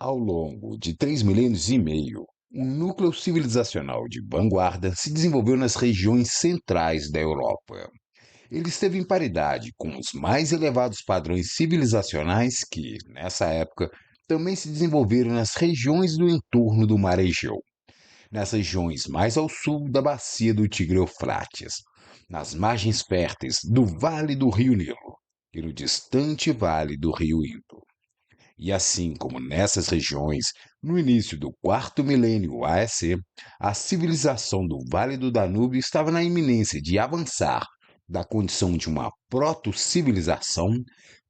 Ao longo de 3 milênios e meio, um núcleo civilizacional de vanguarda se desenvolveu nas regiões centrais da Europa. Ele esteve em paridade com os mais elevados padrões civilizacionais que, nessa época, também se desenvolveram nas regiões do entorno do Mar Egeu, nas regiões mais ao sul da bacia do Tigre-Eufrates, nas margens férteis do Vale do Rio Nilo e no distante Vale do Rio Indo. E assim como nessas regiões, no início do quarto milênio AEC, a civilização do Vale do Danúbio estava na iminência de avançar da condição de uma proto-civilização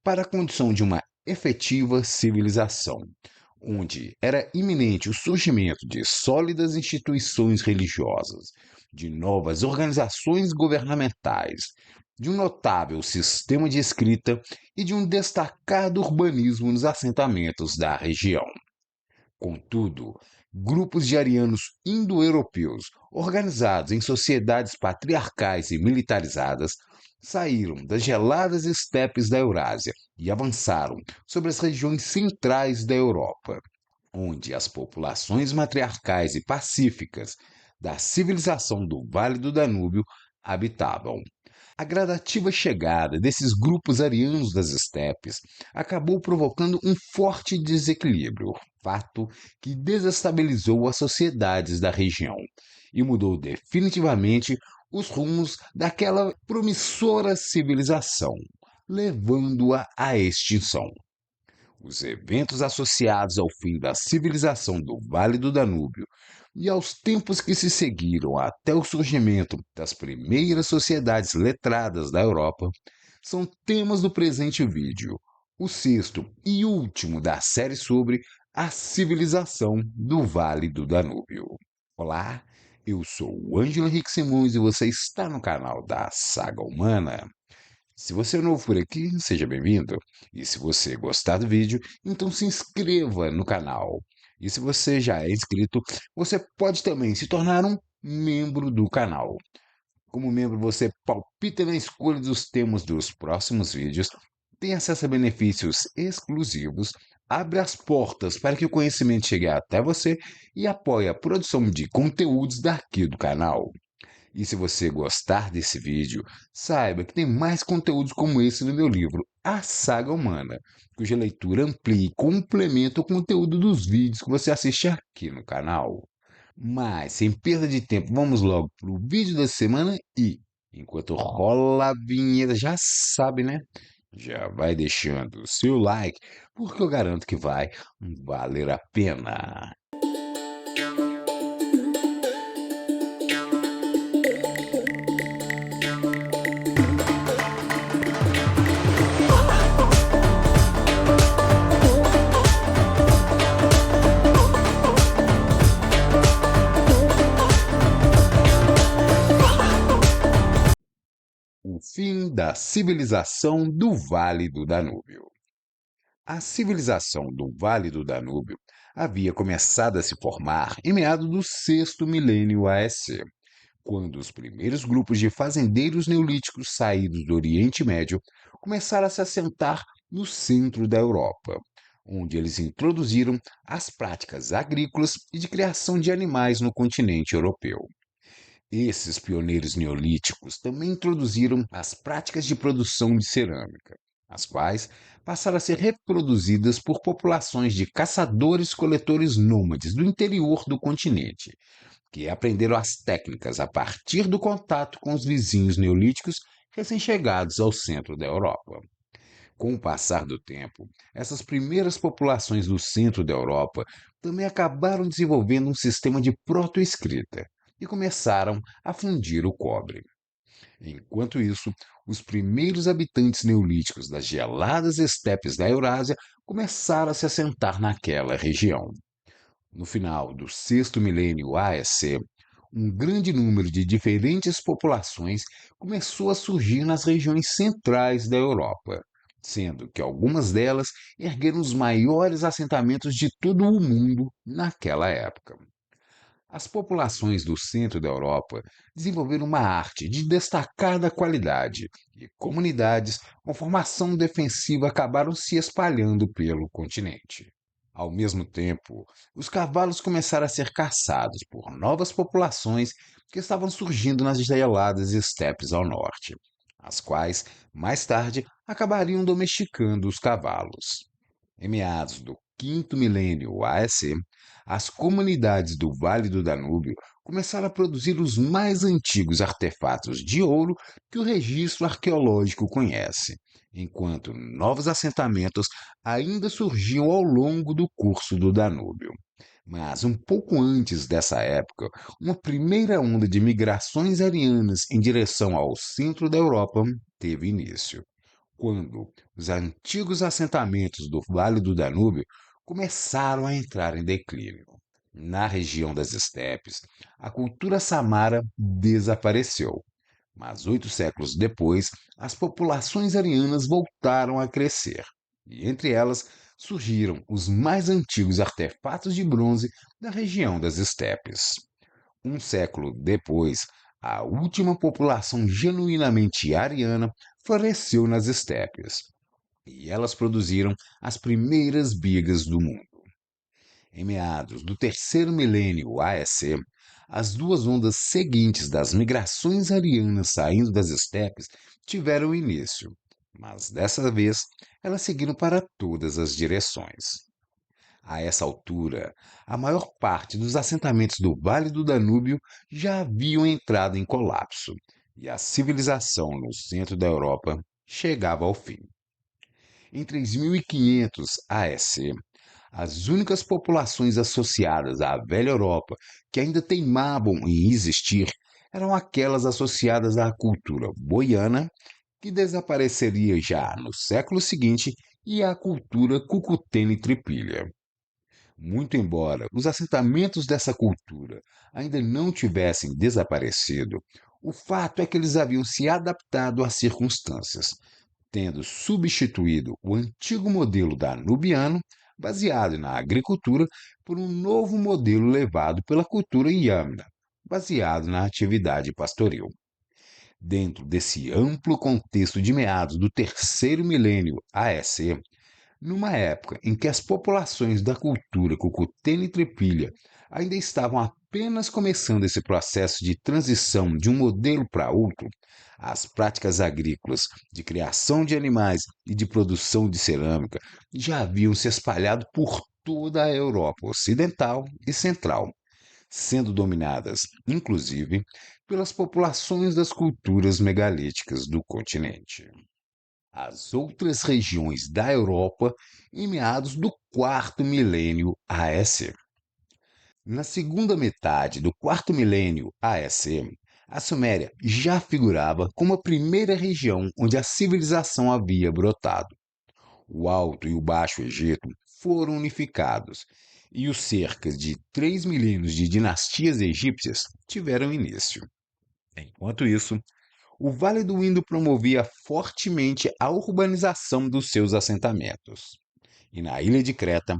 para a condição de uma efetiva civilização, onde era iminente o surgimento de sólidas instituições religiosas, de novas organizações governamentais, de um notável sistema de escrita e de um destacado urbanismo nos assentamentos da região. Contudo, grupos de arianos indo-europeus, organizados em sociedades patriarcais e militarizadas, saíram das geladas estepes da Eurásia e avançaram sobre as regiões centrais da Europa, onde as populações matriarcais e pacíficas da civilização do Vale do Danúbio habitavam. A gradativa chegada desses grupos arianos das estepes acabou provocando um forte desequilíbrio, fato que desestabilizou as sociedades da região e mudou definitivamente os rumos daquela promissora civilização, levando-a à extinção. Os eventos associados ao fim da civilização do Vale do Danúbio e aos tempos que se seguiram até o surgimento das primeiras sociedades letradas da Europa são temas do presente vídeo, o sexto e último da série sobre a civilização do Vale do Danúbio. Olá, eu sou o Ângelo Henrique Simões e você está no canal da Saga Humana. Se você é novo por aqui, seja bem-vindo. E se você gostar do vídeo, então se inscreva no canal. E se você já é inscrito, você pode também se tornar um membro do canal. Como membro, você palpita na escolha dos temas dos próximos vídeos, tem acesso a benefícios exclusivos, abre as portas para que o conhecimento chegue até você e apoia a produção de conteúdos daqui do canal. E se você gostar desse vídeo, saiba que tem mais conteúdos como esse no meu livro, A Saga Humana, cuja leitura amplia e complementa o conteúdo dos vídeos que você assiste aqui no canal. Mas, sem perda de tempo, vamos logo para o vídeo da semana e, enquanto rola a vinheta, já sabe, né? Já vai deixando o seu like, porque eu garanto que vai valer a pena. O fim da civilização do Vale do Danúbio. A civilização do Vale do Danúbio havia começado a se formar em meados do sexto milênio AEC, quando os primeiros grupos de fazendeiros neolíticos saídos do Oriente Médio começaram a se assentar no centro da Europa, onde eles introduziram as práticas agrícolas e de criação de animais no continente europeu. Esses pioneiros neolíticos também introduziram as práticas de produção de cerâmica, as quais passaram a ser reproduzidas por populações de caçadores-coletores nômades do interior do continente, que aprenderam as técnicas a partir do contato com os vizinhos neolíticos recém-chegados ao centro da Europa. Com o passar do tempo, essas primeiras populações do centro da Europa também acabaram desenvolvendo um sistema de protoescrita e começaram a fundir o cobre. Enquanto isso, os primeiros habitantes neolíticos das geladas estepes da Eurásia começaram a se assentar naquela região. No final do sexto milênio AEC, um grande número de diferentes populações começou a surgir nas regiões centrais da Europa, sendo que algumas delas ergueram os maiores assentamentos de todo o mundo naquela época. As populações do centro da Europa desenvolveram uma arte de destacada qualidade e comunidades com formação defensiva acabaram se espalhando pelo continente. Ao mesmo tempo, os cavalos começaram a ser caçados por novas populações que estavam surgindo nas geladas estepes ao norte, as quais, mais tarde, acabariam domesticando os cavalos. Em meados do quinto milênio AEC, as comunidades do Vale do Danúbio começaram a produzir os mais antigos artefatos de ouro que o registro arqueológico conhece, enquanto novos assentamentos ainda surgiam ao longo do curso do Danúbio. Mas um pouco antes dessa época, uma primeira onda de migrações arianas em direção ao centro da Europa teve início quando os antigos assentamentos do Vale do Danúbio começaram a entrar em declínio. Na região das estepes, a cultura samara desapareceu, mas 8 séculos depois, as populações arianas voltaram a crescer, e entre elas surgiram os mais antigos artefatos de bronze da região das estepes. Um século depois, a última população genuinamente ariana floresceu nas estepes, e elas produziram as primeiras bigas do mundo. Em meados do terceiro milênio AEC, as duas ondas seguintes das migrações arianas saindo das estepes tiveram início, mas dessa vez elas seguiram para todas as direções. A essa altura, a maior parte dos assentamentos do Vale do Danúbio já haviam entrado em colapso, e a civilização no centro da Europa chegava ao fim. Em 3500 AEC, as únicas populações associadas à velha Europa que ainda teimavam em existir eram aquelas associadas à cultura boiana, que desapareceria já no século seguinte, e à cultura cucutene-tripilha. Muito embora os assentamentos dessa cultura ainda não tivessem desaparecido, o fato é que eles haviam se adaptado às circunstâncias, tendo substituído o antigo modelo danubiano, baseado na agricultura, por um novo modelo levado pela cultura iâmina, baseado na atividade pastoril. Dentro desse amplo contexto de meados do terceiro milênio AEC, numa época em que as populações da cultura cucutene-tripilha ainda estavam apenas começando esse processo de transição de um modelo para outro, as práticas agrícolas de criação de animais e de produção de cerâmica já haviam se espalhado por toda a Europa Ocidental e Central, sendo dominadas, inclusive, pelas populações das culturas megalíticas do continente. As outras regiões da Europa em meados do quarto milênio AEC. Na segunda metade do quarto milênio AEC, a Suméria já figurava como a primeira região onde a civilização havia brotado. O Alto e o Baixo Egito foram unificados, e os cerca de 3 milênios de dinastias egípcias tiveram início. Enquanto isso, o Vale do Indo promovia fortemente a urbanização dos seus assentamentos. E na ilha de Creta,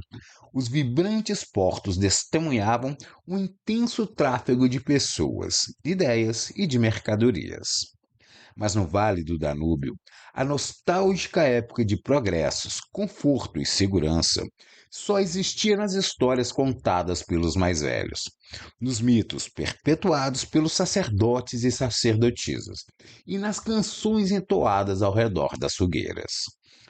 os vibrantes portos testemunhavam um intenso tráfego de pessoas, ideias e de mercadorias. Mas no Vale do Danúbio, a nostálgica época de progressos, conforto e segurança só existia nas histórias contadas pelos mais velhos, nos mitos perpetuados pelos sacerdotes e sacerdotisas, e nas canções entoadas ao redor das fogueiras.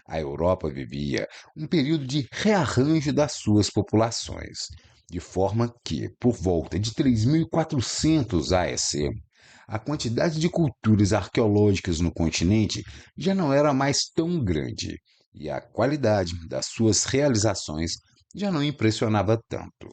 A Europa vivia um período de rearranjo das suas populações, de forma que, por volta de 3400 AEC, a quantidade de culturas arqueológicas no continente já não era mais tão grande, e a qualidade das suas realizações já não impressionava tanto.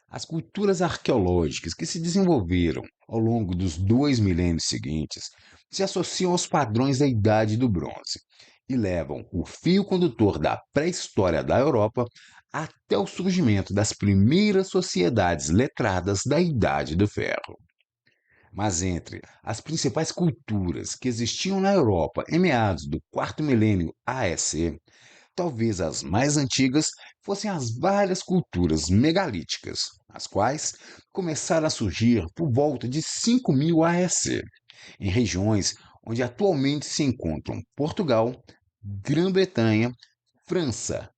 As culturas arqueológicas que se desenvolveram ao longo dos 2 milênios seguintes se associam aos padrões da Idade do Bronze e levam o fio condutor da pré-história da Europa até o surgimento das primeiras sociedades letradas da Idade do Ferro. Mas entre as principais culturas que existiam na Europa em meados do quarto milênio AEC, talvez as mais antigas fossem as várias culturas megalíticas, as quais começaram a surgir por volta de 5000 AEC, em regiões onde atualmente se encontram Portugal, Grã-Bretanha, França,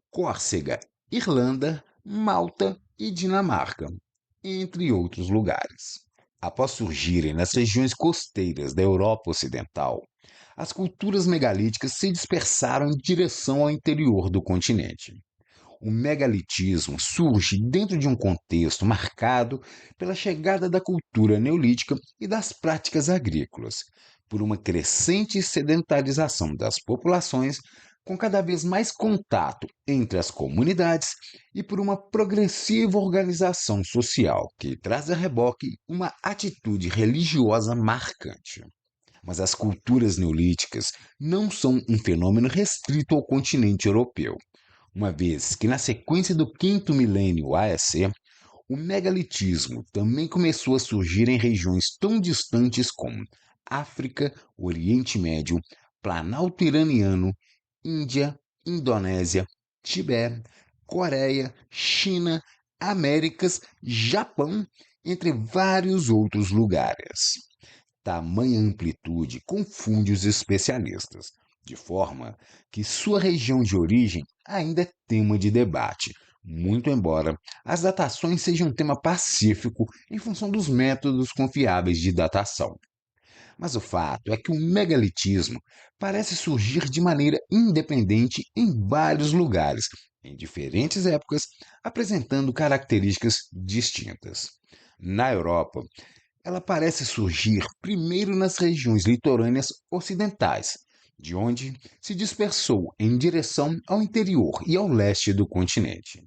Córcega Irlanda, Malta e Dinamarca, entre outros lugares. Após surgirem nas regiões costeiras da Europa Ocidental, as culturas megalíticas se dispersaram em direção ao interior do continente. O megalitismo surge dentro de um contexto marcado pela chegada da cultura neolítica e das práticas agrícolas, por uma crescente sedentarização das populações, com cada vez mais contato entre as comunidades e por uma progressiva organização social que traz a reboque uma atitude religiosa marcante. Mas as culturas neolíticas não são um fenômeno restrito ao continente europeu, uma vez que, na sequência do quinto milênio AEC, o megalitismo também começou a surgir em regiões tão distantes como África, Oriente Médio, Planalto Iraniano, Índia, Indonésia, Tibete, Coreia, China, Américas, Japão, entre vários outros lugares. Tamanha amplitude confunde os especialistas, de forma que sua região de origem ainda é tema de debate, muito embora as datações sejam um tema pacífico em função dos métodos confiáveis de datação. Mas o fato é que o megalitismo parece surgir de maneira independente em vários lugares, em diferentes épocas, apresentando características distintas. Na Europa, ela parece surgir primeiro nas regiões litorâneas ocidentais, de onde se dispersou em direção ao interior e ao leste do continente.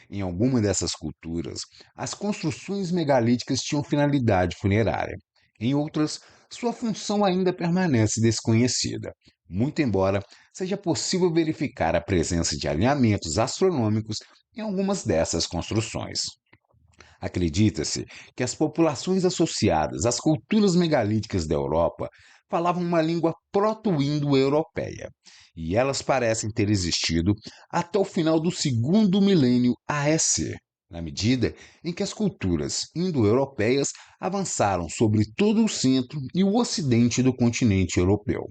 Em alguma dessas culturas, as construções megalíticas tinham finalidade funerária. Em outras, sua função ainda permanece desconhecida, muito embora seja possível verificar a presença de alinhamentos astronômicos em algumas dessas construções. Acredita-se que as populações associadas às culturas megalíticas da Europa falavam uma língua proto-indo-europeia, e elas parecem ter existido até o final do segundo milênio AEC, na medida em que as culturas indo-europeias avançaram sobre todo o centro e o ocidente do continente europeu.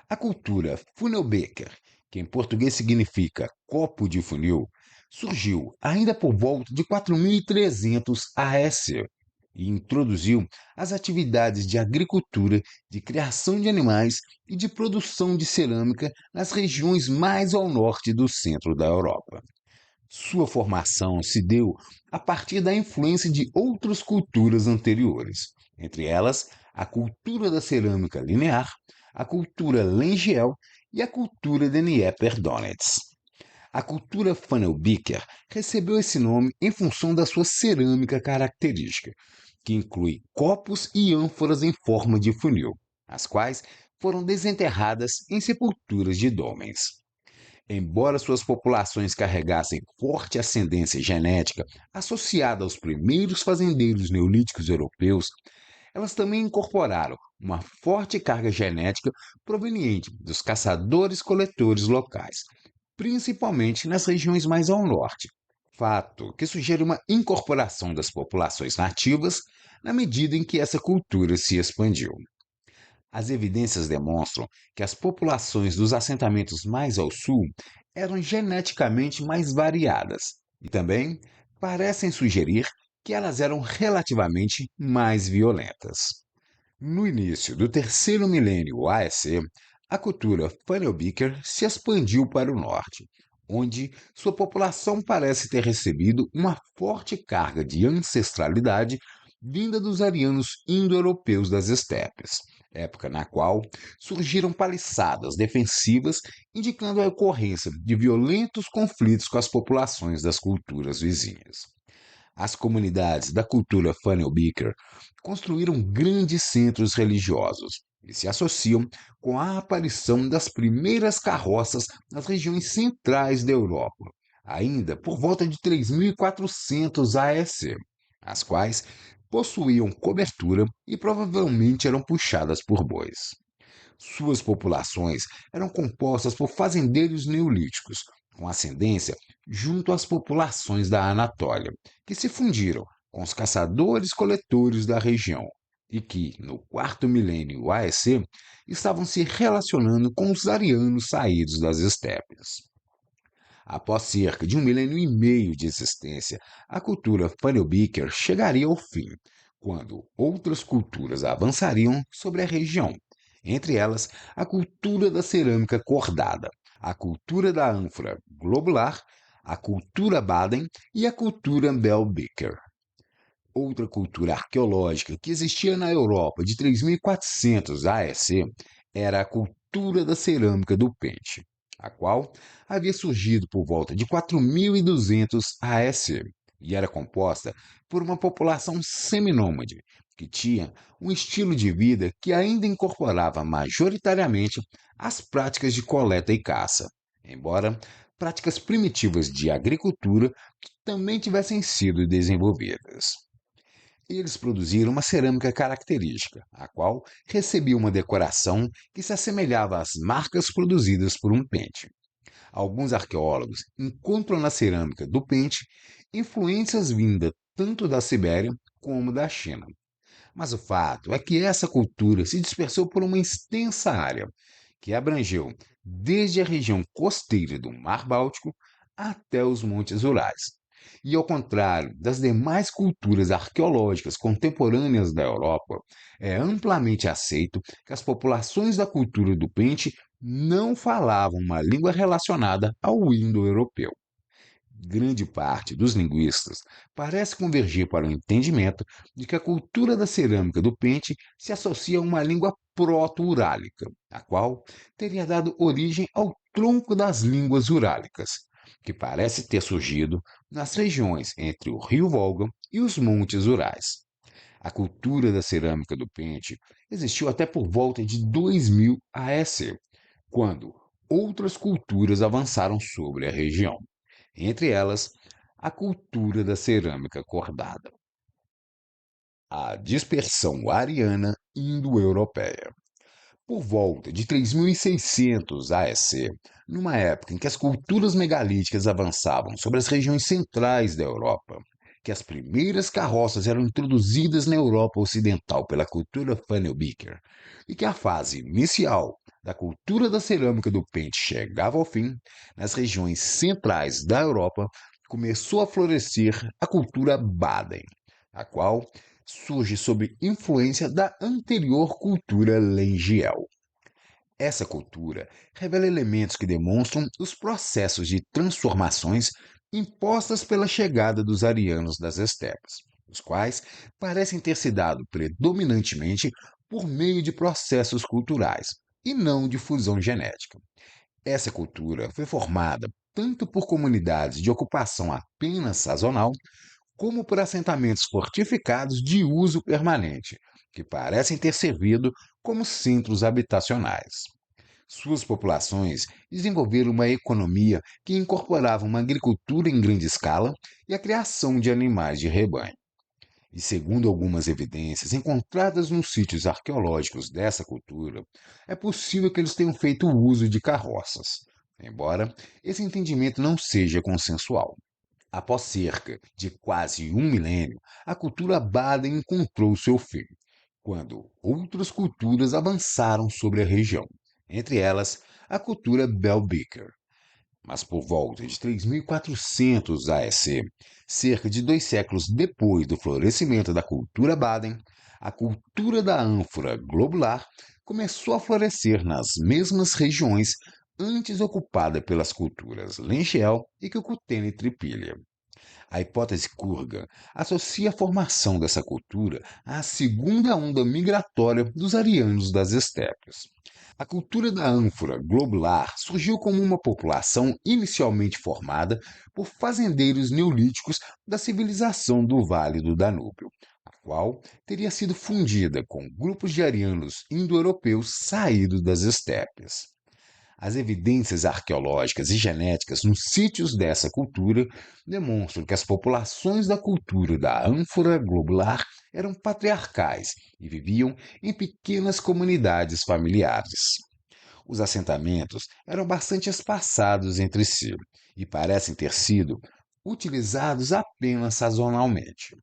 A cultura Funelbecker, que em português significa copo de funil, surgiu ainda por volta de 4300 AS e introduziu as atividades de agricultura, de criação de animais e de produção de cerâmica nas regiões mais ao norte do centro da Europa. Sua formação se deu a partir da influência de outras culturas anteriores, entre elas a cultura da cerâmica linear, a cultura Lengiel e a cultura de Dnieper-Donetsk. A cultura Funnelbecker recebeu esse nome em função da sua cerâmica característica, que inclui copos e ânforas em forma de funil, as quais foram desenterradas em sepulturas de dólmens. Embora suas populações carregassem forte ascendência genética associada aos primeiros fazendeiros neolíticos europeus, elas também incorporaram uma forte carga genética proveniente dos caçadores-coletores locais, principalmente nas regiões mais ao norte, fato que sugere uma incorporação das populações nativas na medida em que essa cultura se expandiu. As evidências demonstram que as populações dos assentamentos mais ao sul eram geneticamente mais variadas e também parecem sugerir que elas eram relativamente mais violentas. No início do terceiro milênio AEC, a cultura Funnelbecker se expandiu para o norte, onde sua população parece ter recebido uma forte carga de ancestralidade vinda dos arianos indo-europeus das estepes, época na qual surgiram paliçadas defensivas indicando a ocorrência de violentos conflitos com as populações das culturas vizinhas. As comunidades da cultura Funnelbecker construíram grandes centros religiosos e se associam com a aparição das primeiras carroças nas regiões centrais da Europa, ainda por volta de 3400 AEC, as quais possuíam cobertura e provavelmente eram puxadas por bois. Suas populações eram compostas por fazendeiros neolíticos, com ascendência junto às populações da Anatólia, que se fundiram com os caçadores-coletores da região e que, no quarto milênio AEC, estavam se relacionando com os arianos saídos das estepes. Após cerca de 1,5 milênio de existência, a cultura Funnel-Beaker chegaria ao fim, quando outras culturas avançariam sobre a região, entre elas a cultura da cerâmica cordada, a cultura da ânfora globular, a cultura Baden e a cultura Bell-Beaker. Outra cultura arqueológica que existia na Europa de 3400 AEC era a cultura da cerâmica do Pente, a qual havia surgido por volta de 4200 AEC e era composta por uma população seminômade que tinha um estilo de vida que ainda incorporava majoritariamente as práticas de coleta e caça, embora práticas primitivas de agricultura também tivessem sido desenvolvidas. Eles produziram uma cerâmica característica, a qual recebia uma decoração que se assemelhava às marcas produzidas por um pente. Alguns arqueólogos encontram na cerâmica do pente influências vindas tanto da Sibéria como da China. Mas o fato é que essa cultura se dispersou por uma extensa área, que abrangeu desde a região costeira do Mar Báltico até os Montes Urais. E ao contrário das demais culturas arqueológicas contemporâneas da Europa, é amplamente aceito que as populações da cultura do Pente não falavam uma língua relacionada ao indo-europeu. Grande parte dos linguistas parece convergir para o entendimento de que a cultura da cerâmica do Pente se associa a uma língua proto-urálica, a qual teria dado origem ao tronco das línguas urálicas, que parece ter surgido nas regiões entre o rio Volga e os Montes Urais. A cultura da cerâmica do Pente existiu até por volta de 2000 AEC, quando outras culturas avançaram sobre a região, entre elas a cultura da cerâmica cordada. A dispersão ariana indo-europeia. Por volta de 3600 AEC, numa época em que as culturas megalíticas avançavam sobre as regiões centrais da Europa, que as primeiras carroças eram introduzidas na Europa Ocidental pela cultura Funnel-Beaker, e que a fase inicial da cultura da cerâmica do Pente chegava ao fim, nas regiões centrais da Europa começou a florescer a cultura Baden, a qual surge sob influência da anterior cultura Lengiel. Essa cultura revela elementos que demonstram os processos de transformações impostas pela chegada dos arianos das estepes, os quais parecem ter se dado predominantemente por meio de processos culturais e não de fusão genética. Essa cultura foi formada tanto por comunidades de ocupação apenas sazonal, como por assentamentos fortificados de uso permanente, que parecem ter servido como centros habitacionais. Suas populações desenvolveram uma economia que incorporava uma agricultura em grande escala e a criação de animais de rebanho. E segundo algumas evidências encontradas nos sítios arqueológicos dessa cultura, é possível que eles tenham feito uso de carroças, embora esse entendimento não seja consensual. Após cerca de quase 1 milênio, a cultura Baden encontrou seu fim, quando outras culturas avançaram sobre a região, entre elas a cultura Bell-Beaker. Mas por volta de 3400 AEC, cerca de 2 séculos depois do florescimento da cultura Baden, a cultura da ânfora globular começou a florescer nas mesmas regiões antes ocupada pelas culturas Lengiel e Kükuhtene-Tripillia. A hipótese Kurgan associa a formação dessa cultura à segunda onda migratória dos arianos das estepes. A cultura da ânfora globular surgiu como uma população inicialmente formada por fazendeiros neolíticos da civilização do Vale do Danúbio, a qual teria sido fundida com grupos de arianos indo-europeus saídos das estepes. As evidências arqueológicas e genéticas nos sítios dessa cultura demonstram que as populações da cultura da ânfora globular eram patriarcais e viviam em pequenas comunidades familiares. Os assentamentos eram bastante espaçados entre si e parecem ter sido utilizados apenas sazonalmente.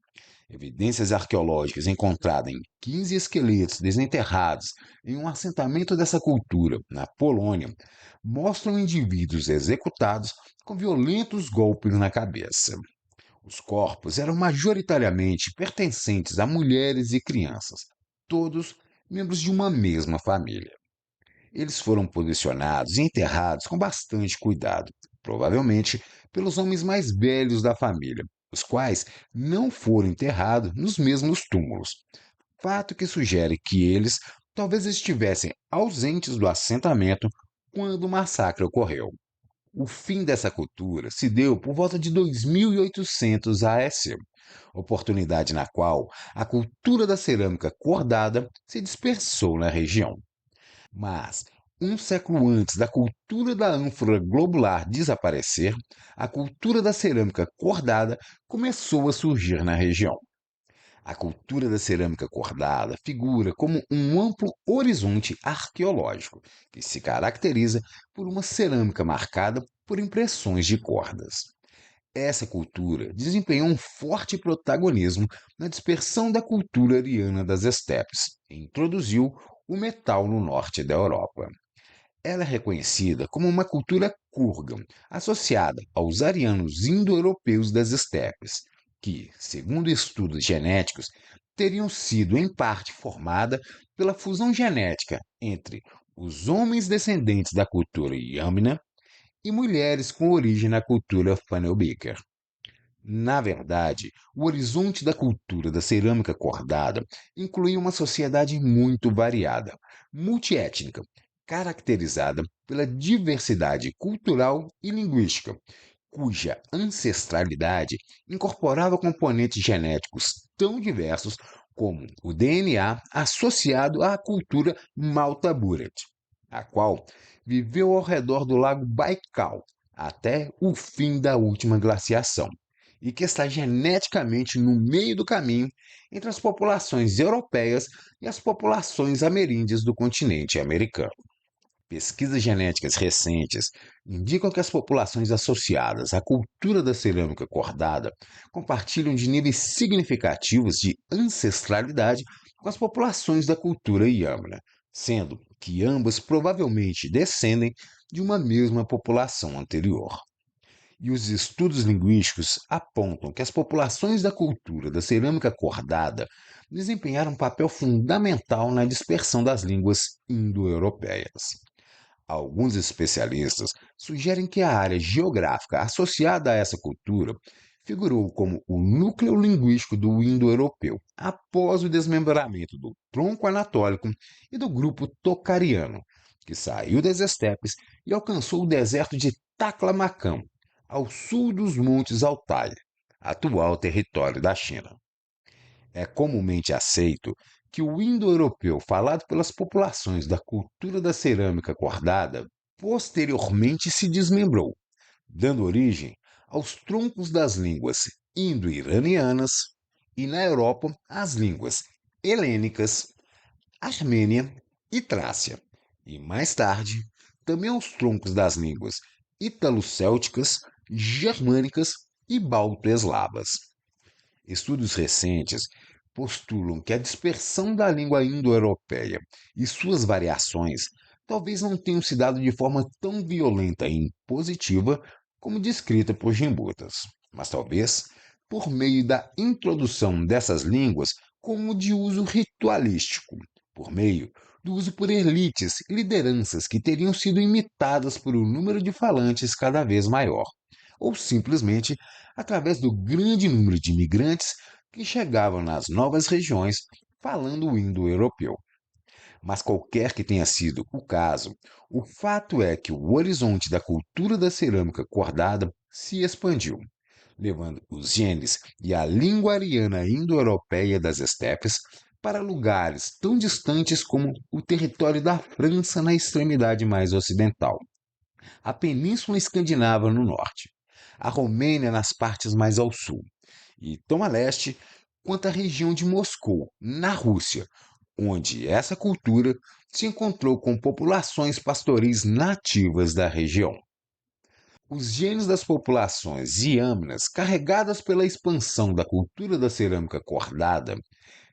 Evidências arqueológicas encontradas em 15 esqueletos desenterrados em um assentamento dessa cultura, na Polônia, mostram indivíduos executados com violentos golpes na cabeça. Os corpos eram majoritariamente pertencentes a mulheres e crianças, todos membros de uma mesma família. Eles foram posicionados e enterrados com bastante cuidado, provavelmente pelos homens mais velhos da família, os quais não foram enterrados nos mesmos túmulos, fato que sugere que eles talvez estivessem ausentes do assentamento quando o massacre ocorreu. O fim dessa cultura se deu por volta de 2800 AS, oportunidade na qual a cultura da cerâmica cordada se dispersou na região. Mas, um século antes da cultura da ânfora globular desaparecer, a cultura da cerâmica cordada começou a surgir na região. A cultura da cerâmica cordada figura como um amplo horizonte arqueológico, que se caracteriza por uma cerâmica marcada por impressões de cordas. Essa cultura desempenhou um forte protagonismo na dispersão da cultura ariana das estepes e introduziu o metal no norte da Europa. Ela é reconhecida como uma cultura kurgan, associada aos arianos indo-europeus das estepes, que, segundo estudos genéticos, teriam sido em parte formada pela fusão genética entre os homens descendentes da cultura Yamna e mulheres com origem na cultura Fanelbeker. Na verdade, o horizonte da cultura da cerâmica cordada incluía uma sociedade muito variada, multiétnica, caracterizada pela diversidade cultural e linguística, cuja ancestralidade incorporava componentes genéticos tão diversos como o DNA associado à cultura Malta-Buret, a qual viveu ao redor do lago Baikal até o fim da última glaciação e que está geneticamente no meio do caminho entre as populações europeias e as populações ameríndias do continente americano. Pesquisas genéticas recentes indicam que as populações associadas à cultura da cerâmica cordada compartilham de níveis significativos de ancestralidade com as populações da cultura Yamna, sendo que ambas provavelmente descendem de uma mesma população anterior. E os estudos linguísticos apontam que as populações da cultura da cerâmica cordada desempenharam um papel fundamental na dispersão das línguas indo-europeias. Alguns especialistas sugerem que a área geográfica associada a essa cultura figurou como o núcleo linguístico do indo-europeu após o desmembramento do tronco anatólico e do grupo tocariano, que saiu das estepes e alcançou o deserto de Taklamakan, ao sul dos Montes Altai, atual território da China. É comumente aceito que o indo-europeu falado pelas populações da cultura da cerâmica cordada posteriormente se desmembrou, dando origem aos troncos das línguas indo-iranianas e, na Europa, às línguas helênicas, Armênia e Trácia, e mais tarde também aos troncos das línguas ítalo-célticas, germânicas e balto-eslavas. Estudos recentes postulam que a dispersão da língua indo-europeia e suas variações talvez não tenham se dado de forma tão violenta e impositiva como descrita por Gimbutas, mas talvez por meio da introdução dessas línguas como de uso ritualístico, por meio do uso por elites e lideranças que teriam sido imitadas por um número de falantes cada vez maior, ou simplesmente através do grande número de imigrantes que chegavam nas novas regiões falando o indo-europeu. Mas qualquer que tenha sido o caso, o fato é que o horizonte da cultura da cerâmica cordada se expandiu, levando os genes e a língua ariana indo-europeia das estepes para lugares tão distantes como o território da França na extremidade mais ocidental, a Península Escandinava no norte, a Romênia nas partes mais ao sul, e tão a leste quanto a região de Moscou, na Rússia, onde essa cultura se encontrou com populações pastoris nativas da região. Os genes das populações iâminas, carregadas pela expansão da cultura da cerâmica cordada,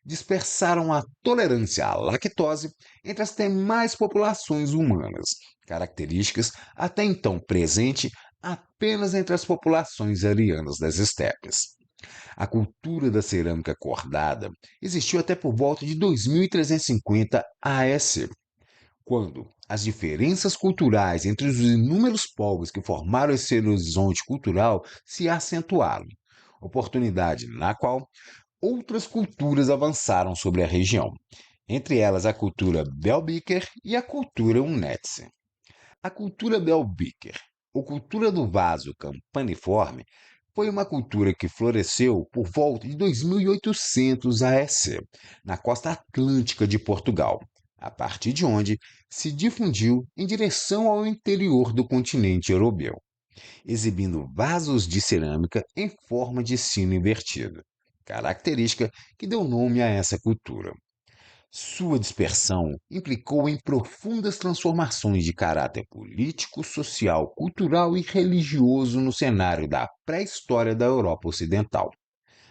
dispersaram a tolerância à lactose entre as demais populações humanas, características até então presente apenas entre as populações arianas das estepes. A cultura da cerâmica cordada existiu até por volta de 2350 AS, quando as diferenças culturais entre os inúmeros povos que formaram esse horizonte cultural se acentuaram, oportunidade na qual outras culturas avançaram sobre a região, entre elas a cultura Belbiker e a cultura Unnetze. A cultura Belbiker, ou cultura do vaso campaniforme, foi uma cultura que floresceu por volta de 2800 AS, na costa atlântica de Portugal, a partir de onde se difundiu em direção ao interior do continente europeu, exibindo vasos de cerâmica em forma de sino invertido, característica que deu nome a essa cultura. Sua dispersão implicou em profundas transformações de caráter político, social, cultural e religioso no cenário da pré-história da Europa Ocidental,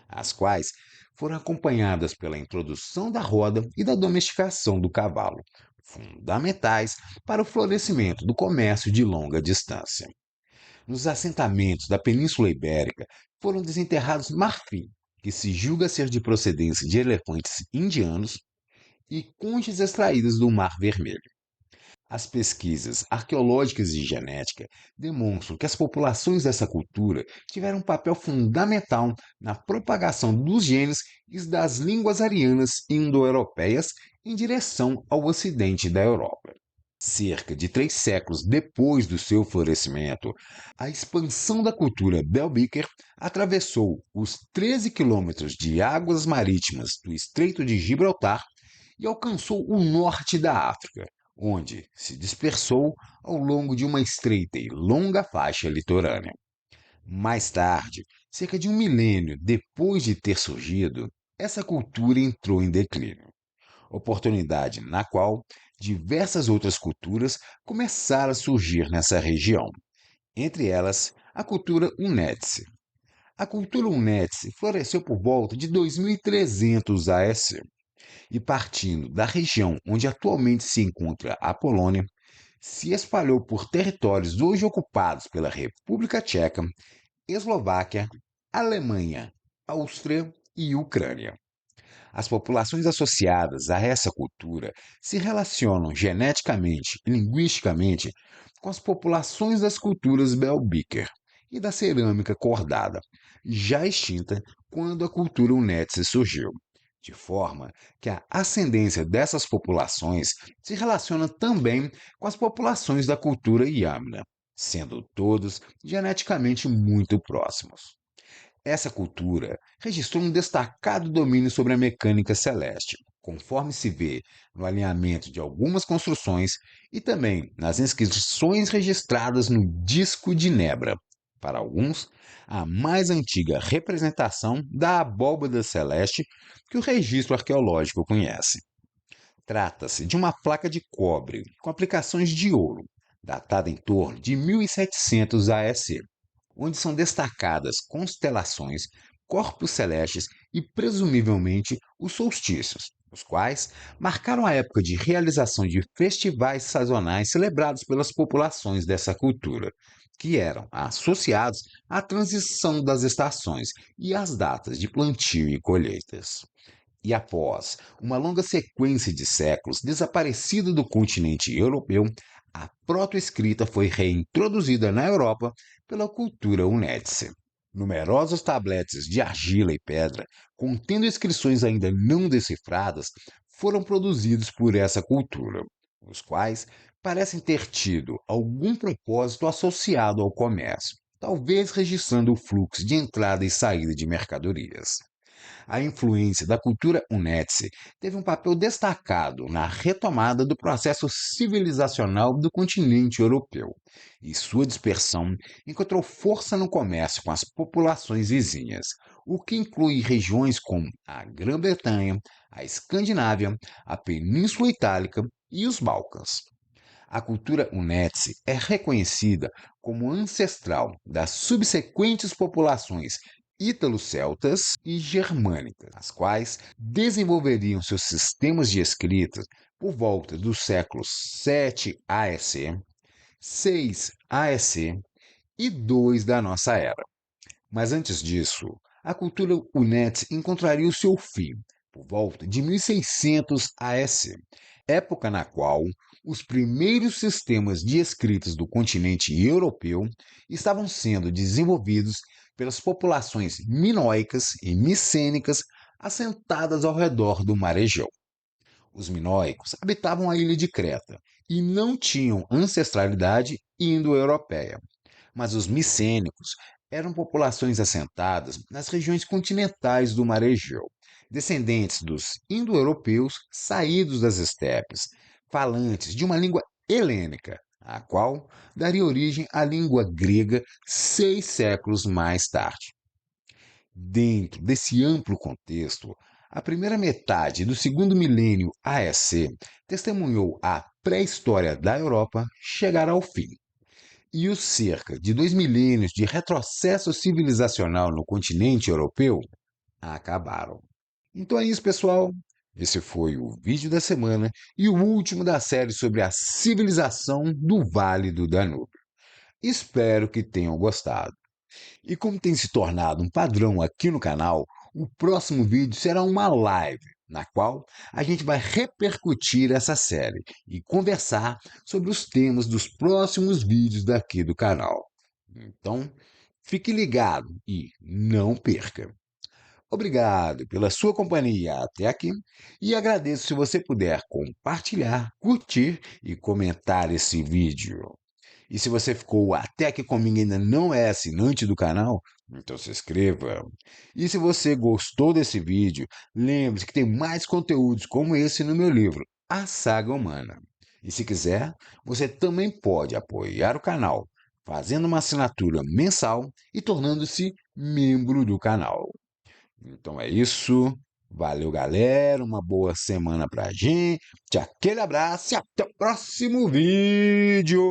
as quais foram acompanhadas pela introdução da roda e da domesticação do cavalo, fundamentais para o florescimento do comércio de longa distância. Nos assentamentos da Península Ibérica foram desenterrados marfim, que se julga ser de procedência de elefantes indianos, e conchas extraídas do Mar Vermelho. As pesquisas arqueológicas e genética demonstram que as populações dessa cultura tiveram um papel fundamental na propagação dos genes e das línguas arianas indo-europeias em direção ao ocidente da Europa. Cerca de 3 séculos depois do seu florescimento, a expansão da cultura Belbiker atravessou os 13 quilômetros de águas marítimas do Estreito de Gibraltar e alcançou o norte da África, onde se dispersou ao longo de uma estreita e longa faixa litorânea. Mais tarde, cerca de um milênio depois de ter surgido, essa cultura entrou em declínio, oportunidade na qual diversas outras culturas começaram a surgir nessa região, entre elas a cultura Unnetze. A cultura Unnetze floresceu por volta de 2300 AS, e partindo da região onde atualmente se encontra a Polônia, se espalhou por territórios hoje ocupados pela República Tcheca, Eslováquia, Alemanha, Áustria e Ucrânia. As populações associadas a essa cultura se relacionam geneticamente e linguisticamente com as populações das culturas Belbiker e da cerâmica cordada, já extinta quando a cultura Unnetze surgiu, de forma que a ascendência dessas populações se relaciona também com as populações da cultura Yamna, sendo todos geneticamente muito próximos. Essa cultura registrou um destacado domínio sobre a mecânica celeste, conforme se vê no alinhamento de algumas construções e também nas inscrições registradas no Disco de Nebra. Para alguns, a mais antiga representação da abóbada celeste que o registro arqueológico conhece. Trata-se de uma placa de cobre com aplicações de ouro, datada em torno de 1700 AS, onde são destacadas constelações, corpos celestes e, presumivelmente, os solstícios, os quais marcaram a época de realização de festivais sazonais celebrados pelas populações dessa cultura, que eram associados à transição das estações e às datas de plantio e colheitas. E após uma longa sequência de séculos desaparecida do continente europeu, a protoescrita foi reintroduzida na Europa pela cultura Unnetze. Numerosos tabletes de argila e pedra, contendo inscrições ainda não decifradas, foram produzidos por essa cultura, os quais parecem ter tido algum propósito associado ao comércio, talvez registrando o fluxo de entrada e saída de mercadorias. A influência da cultura Unnetze teve um papel destacado na retomada do processo civilizacional do continente europeu, e sua dispersão encontrou força no comércio com as populações vizinhas, o que inclui regiões como a Grã-Bretanha, a Escandinávia, a Península Itálica e os Balcãs. A cultura Unetze é reconhecida como ancestral das subsequentes populações ítalo-celtas e germânicas, as quais desenvolveriam seus sistemas de escrita por volta dos séculos 7 AEC, 6 AEC e 2 da nossa era. Mas antes disso, a cultura Unetze encontraria o seu fim por volta de 1600 AEC, época na qual os primeiros sistemas de escritas do continente europeu estavam sendo desenvolvidos pelas populações minoicas e micênicas assentadas ao redor do mar Egeu. Os minoicos habitavam a ilha de Creta e não tinham ancestralidade indo-europeia, mas os micênicos eram populações assentadas nas regiões continentais do mar Egeu, descendentes dos indo-europeus saídos das estepes, falantes de uma língua helênica, a qual daria origem à língua grega 6 séculos mais tarde. Dentro desse amplo contexto, a primeira metade do segundo milênio AEC testemunhou a pré-história da Europa chegar ao fim e os cerca de 2 milênios de retrocesso civilizacional no continente europeu acabaram. Então é isso, pessoal. Esse foi o vídeo da semana e o último da série sobre a civilização do Vale do Danúbio. Espero que tenham gostado. E como tem se tornado um padrão aqui no canal, o próximo vídeo será uma live, na qual a gente vai repercutir essa série e conversar sobre os temas dos próximos vídeos daqui do canal. Então, fique ligado e não perca! Obrigado pela sua companhia até aqui e agradeço se você puder compartilhar, curtir e comentar esse vídeo. E se você ficou até aqui comigo e ainda não é assinante do canal, então se inscreva. E se você gostou desse vídeo, lembre-se que tem mais conteúdos como esse no meu livro, A Saga Humana. E se quiser, você também pode apoiar o canal, fazendo uma assinatura mensal e tornando-se membro do canal. Então é isso. Valeu, galera. Uma boa semana pra gente. Aquele abraço e até o próximo vídeo.